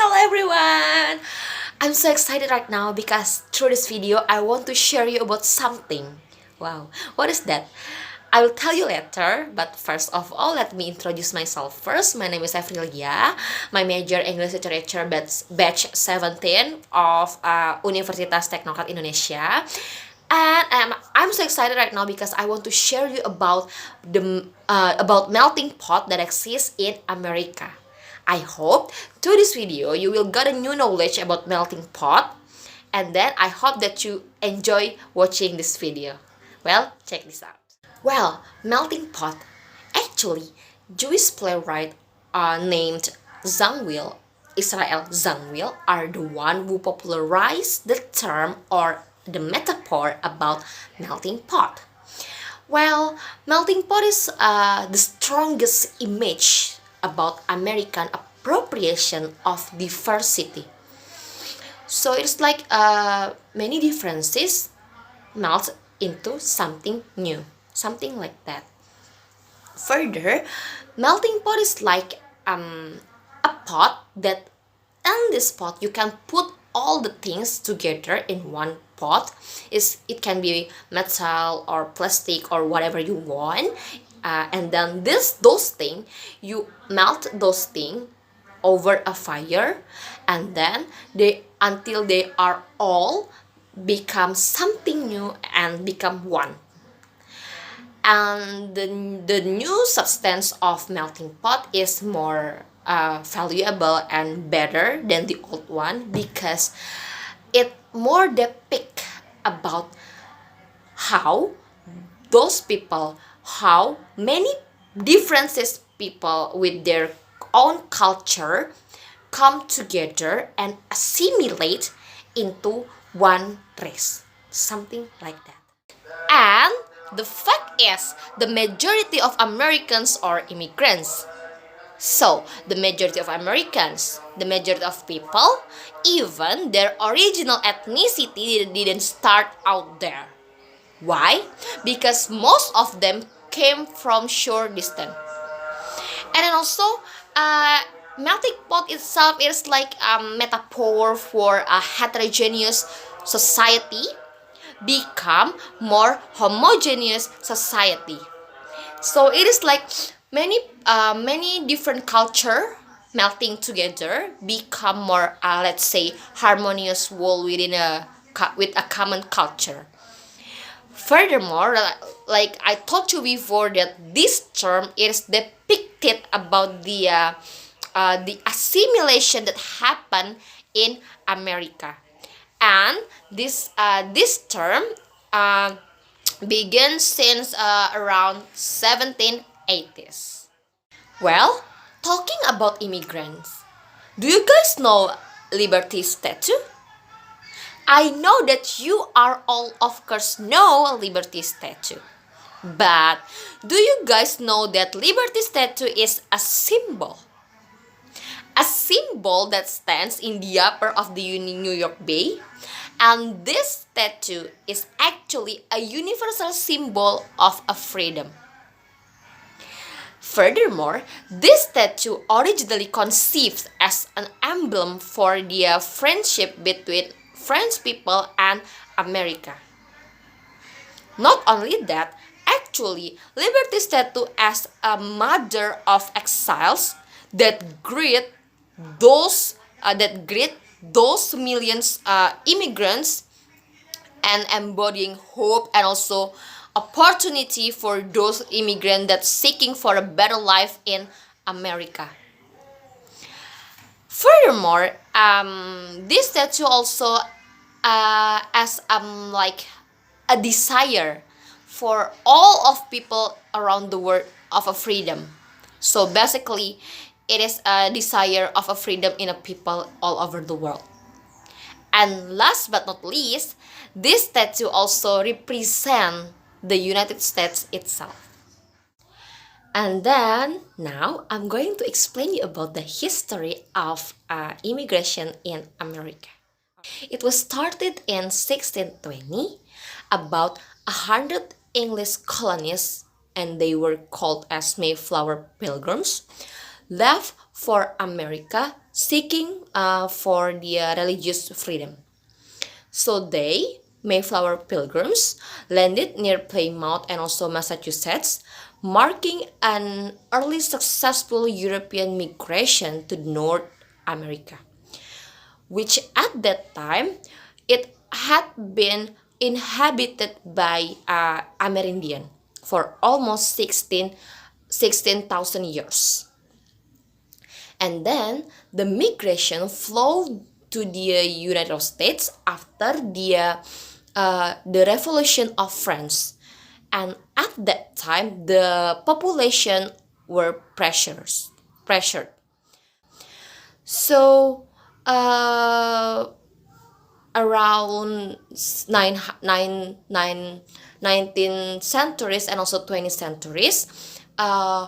Hello everyone! I'm so excited right now because through this video I want to share you about something. Wow, what is that? I will tell you later, but first of all, let me introduce myself first. My name is Efrilia. My major English Literature batch 17 of Universitas Teknokat Indonesia. And I'm so excited right now because I want to share you about the about melting pot that exists in America. I hope through this video you will get a new knowledge about melting pot, and then I hope that you enjoy watching this video. Well, check this out. Well, melting pot. Actually, Jewish playwright named Zangwill, Israel Zangwill, are the one who popularized the term or the metaphor about melting pot. Well, melting pot is the strongest image about American appropriation of diversity. So it's like many differences melt into something new, something like that. Further, melting pot is like a pot that in this pot you can put all the things together in one pot. It can be metal or plastic or whatever you want, and then those things you melt those things over a fire, and then they until they are all become something new and become one. And the new substance of melting pot is more valuable and better than the old one because it more depict about how those people, how many differences people with their own culture come together and assimilate into one race, something like that. And the fact is, the majority of Americans are immigrants. So, the majority of Americans, the majority of people, even their original ethnicity didn't start out there. Why? Because most of them came from short distance. And then also, uh, melting pot itself is like a metaphor for a heterogeneous society become more homogeneous society. So it is like many different culture melting together become more let's say harmonious whole within with a common culture. Furthermore, like I told you before, that this term is depicted about the assimilation that happened in America, and this term uh, began since around 1780s. Well, talking about immigrants, do you guys know Liberty Statue? I know that you are all of course know Liberty Statue. But do you guys know that Liberty Statue is a symbol? A symbol that stands in the upper of the New York Bay. And this statue is actually a universal symbol of a freedom. Furthermore, this statue originally conceived as an emblem for the friendship between French people and America. Not only that, actually, Liberty Statue as a mother of exiles that greet those millions immigrants and embodying hope and also opportunity for those immigrants that seeking for a better life in America. Furthermore, this statue also as like a desire for all of people around the world of a freedom. So basically, it is a desire of a freedom in a people all over the world. And last but not least, this statue also represents the United States itself. And then now I'm going to explain you about the history of immigration in America. It was started in 1620. About 100 English colonists, and they were called as Mayflower Pilgrims, left for America seeking for their religious freedom. So they, Mayflower Pilgrims, landed near Plymouth and also Massachusetts, marking an early successful European migration to North America, which at that time it had been inhabited by Amerindian for almost 16,000 years. And then the migration flowed to the United States after the Revolution of France. And at that time, the population were pressured. So, around 19th centuries and also 20th centuries, uh,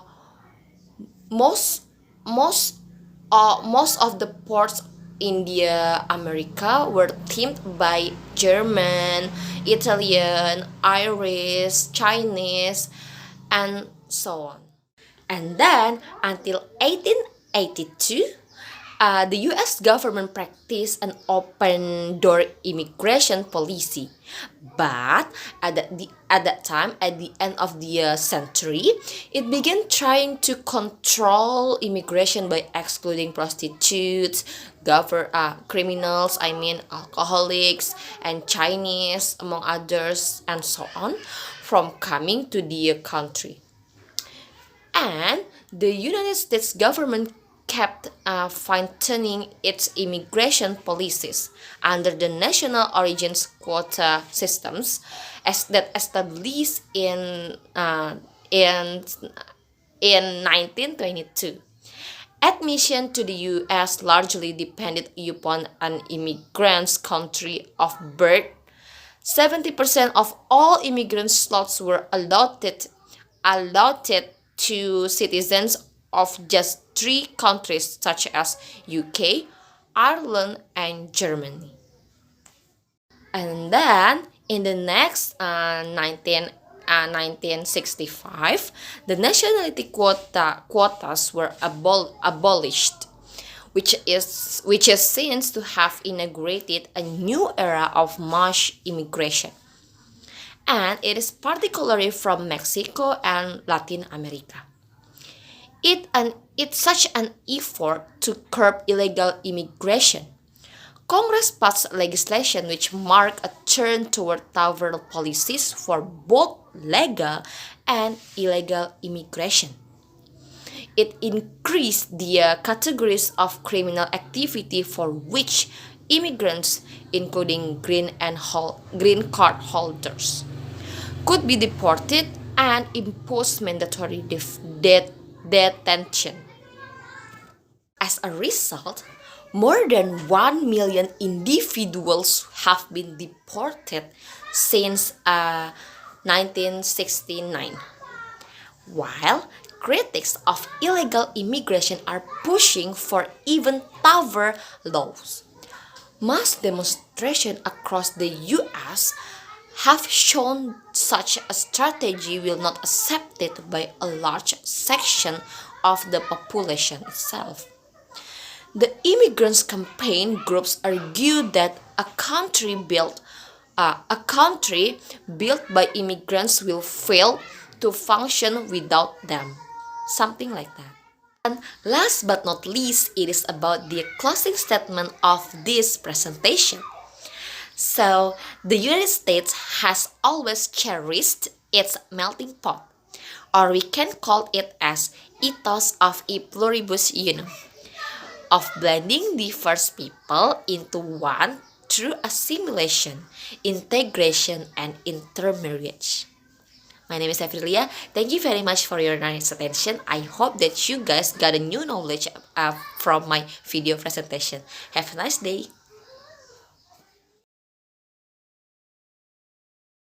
most most most of the ports in the America were themed by German, Italian, Irish, Chinese, and so on. And then until 1882, the US government practiced an open door immigration policy. But at that time, at the end of the century, it began trying to control immigration by excluding prostitutes, criminals, alcoholics, and Chinese, among others, and so on, from coming to the country. And the United States government kept fine-tuning its immigration policies under the national origins quota systems as that established in 1922. Admission to the U.S. largely depended upon an immigrant's country of birth. 70% of all immigrant slots were allotted to citizens of just three countries such as UK, Ireland, and Germany. And then in the next 1965, the nationality quotas were abolished, which is since to have inaugurated a new era of mass immigration, and it is particularly from Mexico and Latin America. It's such an effort to curb illegal immigration. Congress passed legislation which marked a turn toward tougher policies for both legal and illegal immigration. It increased the categories of criminal activity for which immigrants, including green card holders, could be deported and impose mandatory detention. As a result, more than 1 million individuals have been deported since 1969. While critics of illegal immigration are pushing for even tougher laws, mass demonstrations across the US have shown such a strategy will not accepted by a large section of the population itself. The immigrants campaign groups argue that a country built by immigrants will fail to function without them. Something like that. And last but not least, it is about the closing statement of this presentation. So, the United States has always cherished its melting pot, or we can call it as ethos of e pluribus unum, of blending diverse people into one through assimilation, integration, and intermarriage. My name is Efrilia. Thank you very much for your nice attention. I hope that you guys got a new knowledge from my video presentation. Have a nice day.